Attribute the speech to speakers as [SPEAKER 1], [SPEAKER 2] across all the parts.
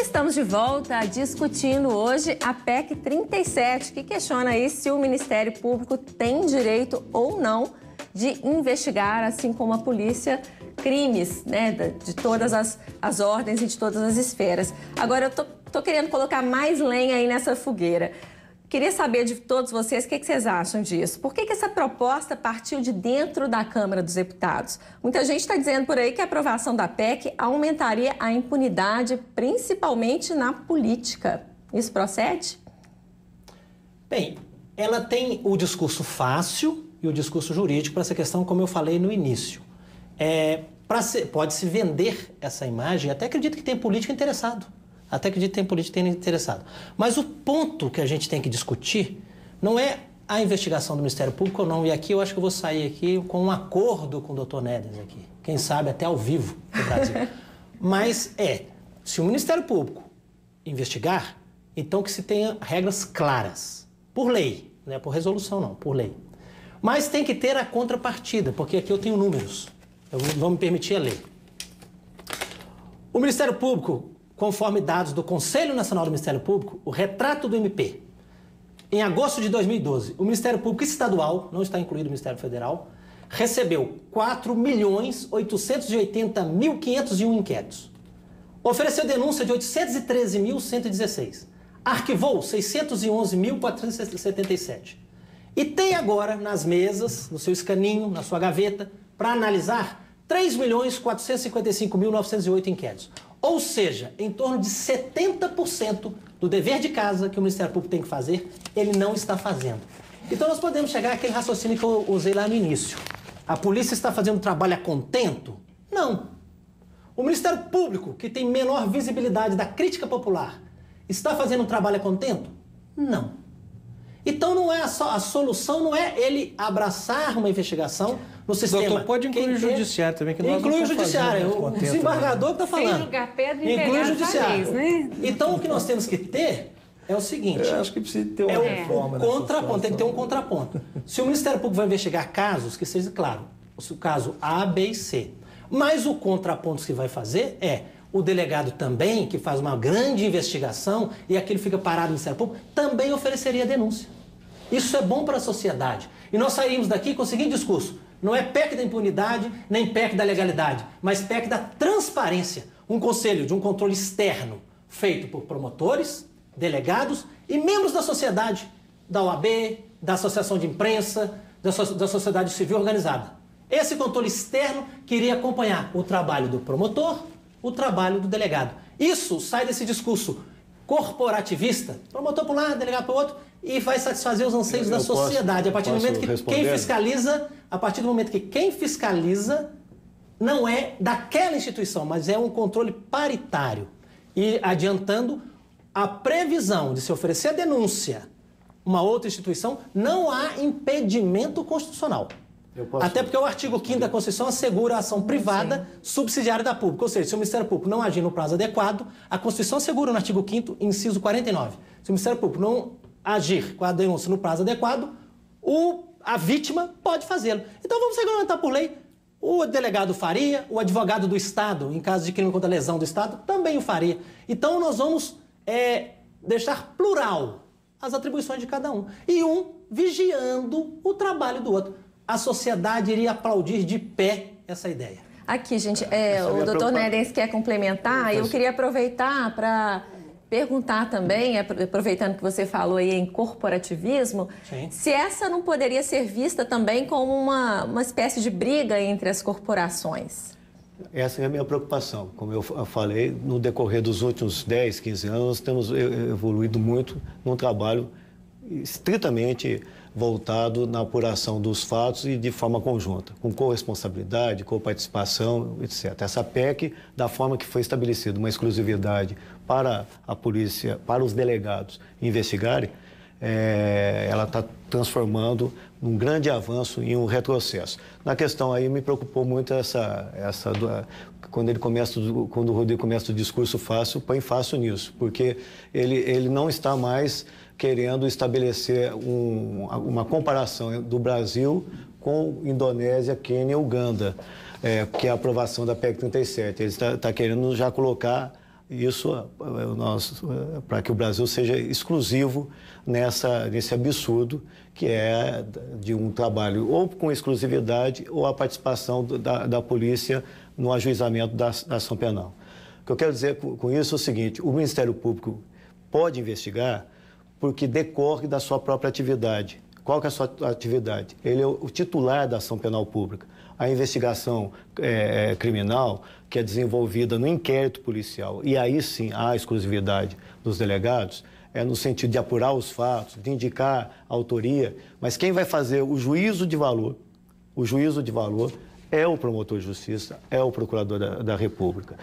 [SPEAKER 1] Estamos de volta discutindo hoje a PEC 37, que questiona aí se o Ministério Público tem direito ou não de investigar, assim como a polícia, crimes, né, de todas as ordens e de todas as esferas. Agora, eu tô querendo colocar mais lenha aí nessa fogueira. Queria saber de todos vocês o que vocês acham disso. Por que essa proposta partiu de dentro da Câmara dos Deputados? Muita gente está dizendo por aí que a aprovação da PEC aumentaria a impunidade, principalmente na política. Isso procede?
[SPEAKER 2] Bem, ela tem o discurso fácil e o discurso jurídico para essa questão, como eu falei no início. Pode-se vender essa imagem, até acredito que tem político interessado. Até acredito que tem político interessado. Mas o ponto que a gente tem que discutir não é a investigação do Ministério Público ou não. E aqui eu acho que eu vou sair aqui com um acordo com o Dr. Nédens aqui. Quem sabe até ao vivo no Brasil. Mas se o Ministério Público investigar, então que se tenha regras claras. Por lei, não é por resolução não, por lei. Mas tem que ter a contrapartida, porque aqui eu tenho números. Vão me permitir a ler. O Ministério Público, conforme dados do Conselho Nacional do Ministério Público, o retrato do MP, em agosto de 2012, o Ministério Público Estadual, não está incluído o Ministério Federal, recebeu 4.880.501 inquéritos. Ofereceu denúncia de 813.116. Arquivou 611.477. E tem agora nas mesas, no seu escaninho, na sua gaveta, para analisar 3.455.908 inquéritos. Ou seja, em torno de 70% do dever de casa que o Ministério Público tem que fazer, ele não está fazendo. Então nós podemos chegar àquele raciocínio que eu usei lá no início. A polícia está fazendo trabalho a contento? Não. O Ministério Público, que tem menor visibilidade da crítica popular, está fazendo um trabalho a contento? Não. Então não é a solução não é ele abraçar uma investigação no sistema.
[SPEAKER 3] Doutor, pode incluir o judiciário também, que nós
[SPEAKER 2] inclui o judiciário, o desembargador que está falando.
[SPEAKER 1] Sem julgar pedra e
[SPEAKER 2] inclui o judiciário.
[SPEAKER 1] Vez, né?
[SPEAKER 2] Então o que nós temos que ter é o seguinte.
[SPEAKER 3] Eu acho que precisa ter uma reforma.
[SPEAKER 2] Contraponto, tem que ter um contraponto. Se o Ministério Público vai investigar casos, que seja claro, o caso A, B e C. Mas o contraponto que vai fazer é o delegado também, que faz uma grande investigação e aquele fica parado no Ministério Público, também ofereceria denúncia. Isso é bom para a sociedade. E nós saímos daqui com o seguinte discurso: não é PEC da impunidade, nem PEC da legalidade, mas PEC da transparência. Um conselho de um controle externo feito por promotores, delegados e membros da sociedade, da OAB, da Associação de Imprensa, da sociedade civil organizada. Esse controle externo que iria acompanhar o trabalho do promotor, o trabalho do delegado. Isso sai desse discurso corporativista, promotor para um lado, delegado para o outro, e vai satisfazer os anseios da sociedade. A partir do momento que quem fiscaliza não é daquela instituição, mas é um controle paritário. E adiantando, a previsão de se oferecer a denúncia uma outra instituição, não há impedimento constitucional. Até porque o artigo 5º da Constituição assegura a ação privada subsidiária da pública. Ou seja, se o Ministério Público não agir no prazo adequado, a Constituição assegura no artigo 5º, inciso 49. Se o Ministério Público não agir com a denúncia no prazo adequado, a vítima pode fazê-lo. Então vamos regulamentar por lei. O delegado faria, o advogado do Estado, em caso de crime contra a lesão do Estado, também o faria. Então nós vamos deixar plural as atribuições de cada um. E um vigiando o trabalho do outro. A sociedade iria aplaudir de pé essa ideia.
[SPEAKER 1] Aqui, gente, o doutor Nédens quer complementar. Eu queria aproveitar para perguntar também, aproveitando que você falou aí em corporativismo, se essa não poderia ser vista também como uma espécie de briga entre as corporações.
[SPEAKER 4] Essa é a minha preocupação. Como eu falei, no decorrer dos últimos 10, 15 anos, nós temos evoluído muito num trabalho estritamente voltado na apuração dos fatos e de forma conjunta, com corresponsabilidade, coparticipação, etc. Essa PEC, da forma que foi estabelecida uma exclusividade para a polícia, para os delegados investigarem, ela está transformando num grande avanço em um retrocesso. Na questão aí me preocupou muito quando o Rodrigo começa o discurso fácil, põe fácil nisso, porque ele não está mais querendo estabelecer uma comparação do Brasil com Indonésia, Quênia e Uganda. que é a aprovação da PEC 37. Ele está querendo já colocar isso para que o Brasil seja exclusivo nesse absurdo que é de um trabalho ou com exclusividade ou a participação da polícia no ajuizamento da ação penal. O que eu quero dizer com isso é o seguinte: o Ministério Público pode investigar porque decorre da sua própria atividade. Qual que é a sua atividade? Ele é o titular da ação penal pública. A investigação criminal, que é desenvolvida no inquérito policial, e aí sim há exclusividade dos delegados, no sentido de apurar os fatos, de indicar a autoria, mas quem vai fazer o juízo de valor é o promotor de justiça, é o procurador da República.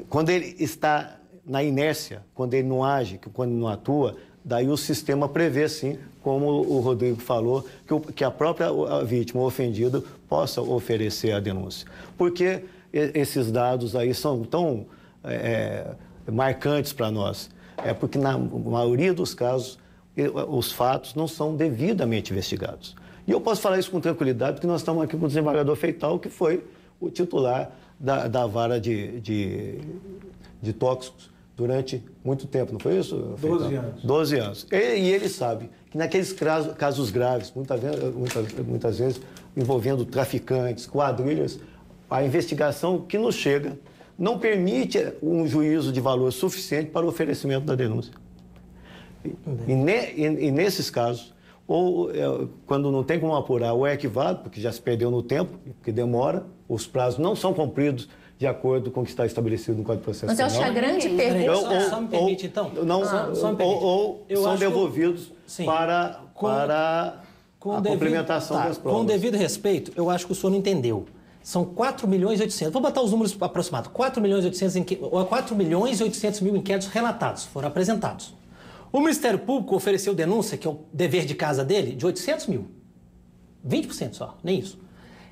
[SPEAKER 4] Quando ele está na inércia, quando ele não age, quando ele não atua, daí o sistema prevê, sim, como o Rodrigo falou, que a própria vítima ofendida possa oferecer a denúncia. Porque esses dados aí são tão marcantes para nós? É porque, na maioria dos casos, os fatos não são devidamente investigados. E eu posso falar isso com tranquilidade, porque nós estamos aqui com o desembargador Feital, que foi o titular da vara de tóxicos durante muito tempo, não foi isso?
[SPEAKER 3] 12 anos.
[SPEAKER 4] 12 anos. E ele sabe que naqueles casos graves, muitas vezes envolvendo traficantes, quadrilhas, a investigação que nos chega não permite um juízo de valor suficiente para o oferecimento da denúncia. E nesses casos, ou quando não tem como apurar, ou é arquivado, porque já se perdeu no tempo, porque demora, os prazos não são cumpridos de acordo com o que está estabelecido no Código de Processo Penal.
[SPEAKER 1] Mas eu acho que a grande pergunta...
[SPEAKER 2] Só me permite, então?
[SPEAKER 4] Ou são devolvidos para a complementação das provas.
[SPEAKER 2] Com devido respeito, eu acho que o senhor não entendeu. São 4 milhões e 800, vou botar os números aproximados, 4 milhões e 800 mil inquéritos relatados, foram apresentados. O Ministério Público ofereceu denúncia, que é o dever de casa dele, de 800 mil. 20% só, nem isso.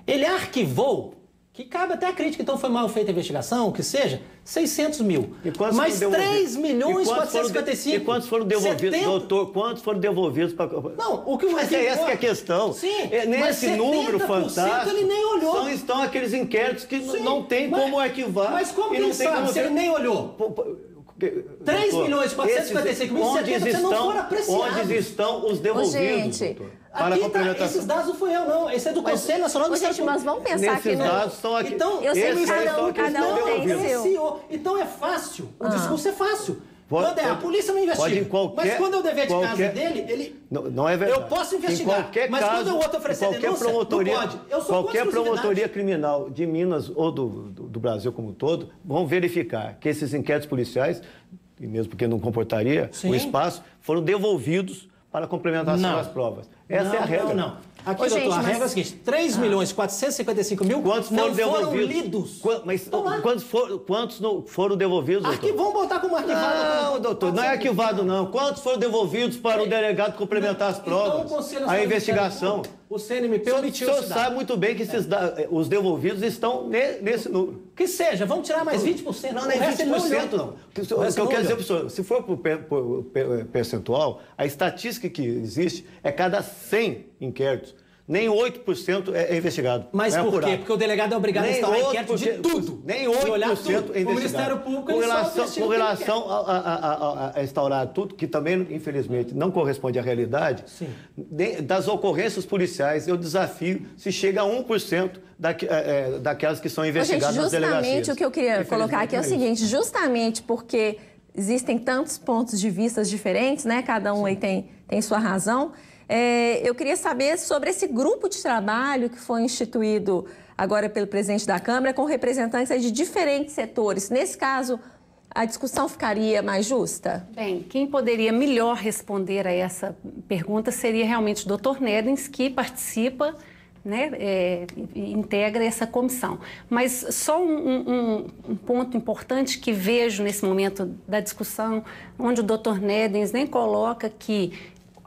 [SPEAKER 2] Ele arquivou, que cabe até a crítica, então foi mal feita a investigação, o que seja, 600 mil. Mas 3 milhões e 455.
[SPEAKER 4] E quantos foram devolvidos, 70? Doutor? Quantos foram devolvidos para...
[SPEAKER 2] Não, o que
[SPEAKER 4] mas essa que é a questão.
[SPEAKER 2] Sim,
[SPEAKER 4] nesse número fantástico,
[SPEAKER 2] ele nem olhou.
[SPEAKER 4] Estão aqueles inquéritos que não tem como arquivar.
[SPEAKER 2] Mas como que ele sabe se ele nem olhou? 3 milhões e 455 mil, você não foram apreciados.
[SPEAKER 4] Onde estão os devolvidos, doutor?
[SPEAKER 2] Para complementação. Esses dados não fui eu, não. Esse é do Conselho Nacional do
[SPEAKER 1] Gente, mas vamos pensar aqui
[SPEAKER 4] no... dados estão aqui.
[SPEAKER 1] Então, eu sei que cada um tem seu.
[SPEAKER 2] Então é fácil. O discurso é fácil. A polícia não
[SPEAKER 4] investiga.
[SPEAKER 2] Mas quando é o dever de casa dele, ele...
[SPEAKER 4] Não é verdade.
[SPEAKER 2] Eu posso investigar. Mas quando o outro oferecer denúncia, não pode.
[SPEAKER 4] Qualquer promotoria criminal de Minas ou do Brasil como um todo vão verificar que esses inquéritos policiais, e mesmo porque não comportaria o espaço, foram devolvidos para a complementação das provas. Essa é a regra.
[SPEAKER 2] Não. Aqui, doutor, a regra é a seguinte: 3 milhões e 455 mil
[SPEAKER 4] quantos
[SPEAKER 2] não
[SPEAKER 4] foram
[SPEAKER 2] lidos.
[SPEAKER 4] Quantos foram devolvidos, doutor?
[SPEAKER 2] Vamos botar como arquivado.
[SPEAKER 4] Não, doutor, não é arquivado, não. Quantos foram devolvidos para o delegado complementar as provas?
[SPEAKER 2] Então,
[SPEAKER 4] a investigação.
[SPEAKER 2] O CNMP omitiu.
[SPEAKER 4] O senhor sabe muito bem que os devolvidos estão nesse número.
[SPEAKER 2] Que seja, vamos tirar mais 20%.
[SPEAKER 4] Não é 20%, não. O que eu quero dizer para o senhor, se for por percentual, a estatística que existe é cada 100 inquéritos. Nem 8% é investigado.
[SPEAKER 2] Mas por quê? Porque o delegado é obrigado a instaurar inquérito de tudo.
[SPEAKER 4] Nem 8% é investigado.
[SPEAKER 2] O Ministério Público
[SPEAKER 4] com relação a instaurar tudo, que também, infelizmente, não corresponde à realidade, das ocorrências policiais, eu desafio se chega a 1% daquelas que são investigadas nas delegacias.
[SPEAKER 1] Justamente o que eu queria colocar aqui é o seguinte, justamente porque existem tantos pontos de vista diferentes, né? Cada um aí tem sua razão. Eu queria saber sobre esse grupo de trabalho que foi instituído agora pelo presidente da Câmara com representantes de diferentes setores. Nesse caso, a discussão ficaria mais justa?
[SPEAKER 5] Bem, quem poderia melhor responder a essa pergunta seria realmente o Dr. Nedens, que participa, né, integra essa comissão. Mas só um ponto importante que vejo nesse momento da discussão, onde o Dr. Nedens nem coloca que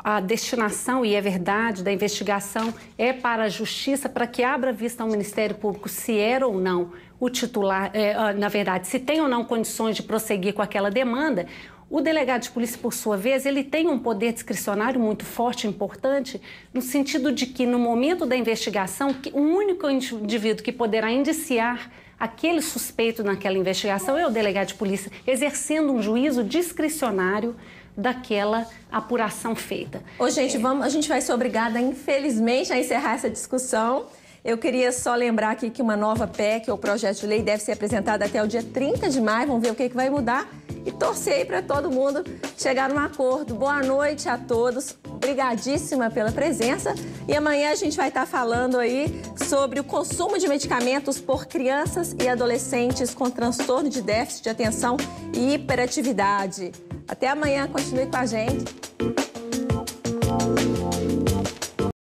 [SPEAKER 5] a destinação, e é verdade, da investigação é para a Justiça, para que abra vista ao Ministério Público se era ou não o titular, na verdade, se tem ou não condições de prosseguir com aquela demanda. O delegado de polícia, por sua vez, ele tem um poder discricionário muito forte e importante, no sentido de que, no momento da investigação, o único indivíduo que poderá indiciar aquele suspeito naquela investigação é o delegado de polícia, exercendo um juízo discricionário daquela apuração feita.
[SPEAKER 1] Ô, gente, a gente vai ser obrigada, infelizmente, a encerrar essa discussão. Eu queria só lembrar aqui que uma nova PEC, ou projeto de lei, deve ser apresentada até o dia 30 de maio. Vamos ver o que vai mudar e torcer aí para todo mundo chegar num acordo. Boa noite a todos. Obrigadíssima pela presença. E amanhã a gente vai estar falando aí sobre o consumo de medicamentos por crianças e adolescentes com transtorno de déficit de atenção e hiperatividade. Até amanhã, continue com a gente.